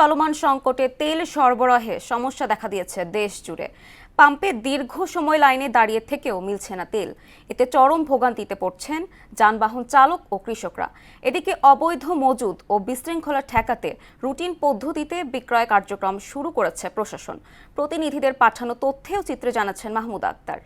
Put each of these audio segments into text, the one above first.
চলমান সংকটে তেল সরবরাহে সমস্যা দেখা দিয়েছে দেশ জুড়ে। পাম্পে দীর্ঘ সময় লাইনে দাঁড়িয়ে থেকেও মিলছে না তেল। এতে চরম ভোগান্তিতে পড়ছেন যানবাহন চালক ও কৃষকরা। এদিকে অবৈধ মজুদ ও বিশৃঙ্খলা ঠেকাতে রুটিন পদ্ধতিতে বিক্রয় কার্যক্রম শুরু করেছে প্রশাসন। প্রতিনিধিদের পাঠানো তথ্যেও চিত্রে জানাচ্ছেন মাহমুদা আক্তার।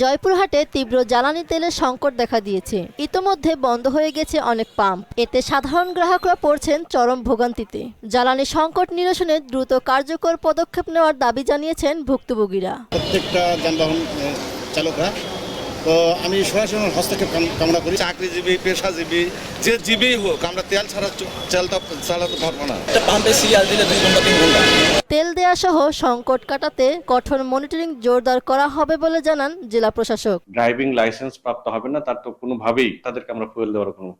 জয়পুরহাটে তীব্র জ্বালানি তেলের সংকট দেখা দিয়েছে। ইতোমধ্যে বন্ধ হয়ে গেছে অনেক পাম্প। এতে সাধারণ গ্রাহকরা পড়ছেন চরম ভোগান্তিতে। জ্বালানি সংকট নিরসনে দ্রুত কার্যকর পদক্ষেপ নেওয়ার দাবি জানিয়েছেন ভুক্তভোগীরা। প্রত্যেকটা যানবাহন চালকরা তো আমি সরাসরি হস্তক্ষেপ কামনা করি। চাকরিজীবী, পেশাজীবী, যে জীবী হোক, আমরা তেল ছাড়া চালাতে পারবো না। পাম্পে সিরিয়াল দিলে 2 ঘন্টা 3 ঘন্টা। তেল দেয়া সহ সংকট কাটাতে কঠোর মনিটরিং জোরদার করা হবে বলে জানান জেলা প্রশাসক। ড্রাইভিং লাইসেন্স প্রাপ্ত হবে না, তার তো কোনোভাবেই তাদেরকে আমরা ফুয়েল দেওয়ার কোনো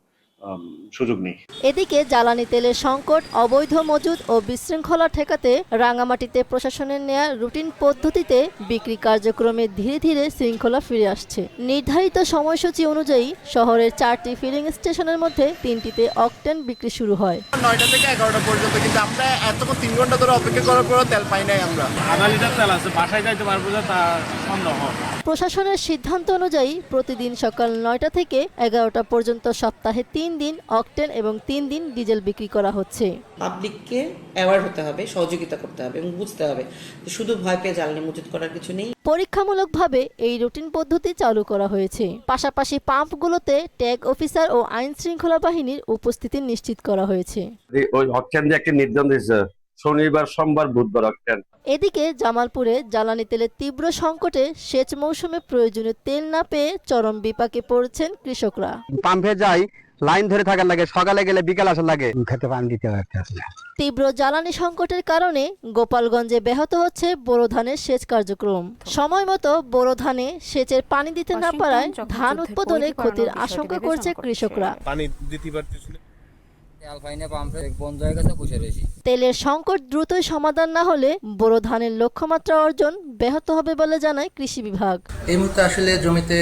সুযোগ নেই। এদিকে জ্বালানি তেলের সংকট, অবৈধ মজুদ ও বিশৃঙ্খলা ঠেকাতে রাঙামাটিতে প্রশাসনের নেয়া রুটিন পদ্ধতিতে বিক্রি কার্যক্রমে ধীরে ধীরে শৃঙ্খলা ফিরে আসছে। নির্ধারিত সময়সূচি অনুযায়ী শহরের 4টি ফিলিং স্টেশনের মধ্যে 3টিতে অকটেন বিক্রি শুরু হয়। 9টা থেকে 11টা পর্যন্ত, কিন্তু আমরা এতক্ষণ 3 ঘন্টা ধরে অপেক্ষা করার পরও তেল পাই নাই। আমরা আধা লিটার তেল আছে, বাসায় যাইতে পারবো না, তা সন্দেহ। প্রশাসনের সিদ্ধান্ত অনুযায়ী প্রতিদিন সকাল 9টা থেকে 11টা পর্যন্ত সপ্তাহে 3 দিন অকটেন এবং 3 দিন ডিজেল বিক্রি করা হচ্ছে। পাবলিককে অ্যাওয়ার হতে হবে, সহযোগিতা করতে হবে এবং বুঝতে হবে যে শুধু ভয় পেয়ে জ্বালানি মজুত করার কিছু নেই। পরীক্ষামূলকভাবে এই রুটিন পদ্ধতি চালু করা হয়েছে। পাশাপাশি পাম্পগুলোতে ট্যাগ অফিসার ও আইন শৃঙ্খলা বাহিনীর উপস্থিতি নিশ্চিত করা হয়েছে। ওই অকটেন দিয়ে একটা নির্দেশ দিয়েছে, শনিবার, সোমবার, বুধবার অকটেন। এদিকে জামালপুরে জ্বালানি তেলের তীব্র সংকটে সেচ মৌসুমে প্রয়োজনীয় তেল না পেয়ে চরম বিপাকে পড়েছেন কৃষকরা। পাম্পে যাই, লাইন ধরে থাকার লাগে, সকালে গেলে বিকাল আসার লাগে, খেতে পানি দিতে হয়। তীব্র জ্বালানি সংকটের কারণে গোপালগঞ্জে ব্যাহত হচ্ছে বোরো ধানের সেচ কার্যক্রম। সময় মতো বোরো ধানে সেচের পানি দিতে না পারায় ধান উৎপাদনে ক্ষতির আশঙ্কা করছে কৃষকরা। পানি দিতে পারতেছিল। তেলের সংকট দ্রুতই সমাধান না হলে বোরো ধানের লক্ষ্যমাত্রা অর্জন ব্যাহত হবে বলে জানায় কৃষি বিভাগ। এই মুহূর্তে আসলে জমিতে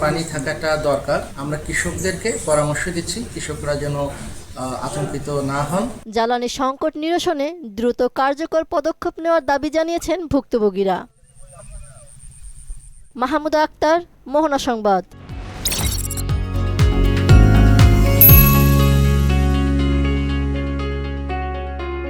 পানি থাকাটা দরকার। আমরা কৃষকদেরকে পরামর্শ দিচ্ছি, কৃষকরা যেন আতঙ্কিত না হন। জ্বালানি সংকট নিরসনে দ্রুত কার্যকর পদক্ষেপ নেওয়ার দাবি জানিয়েছেন ভুক্তভোগীরা। মাহমুদা আক্তার, মোহনা সংবাদ।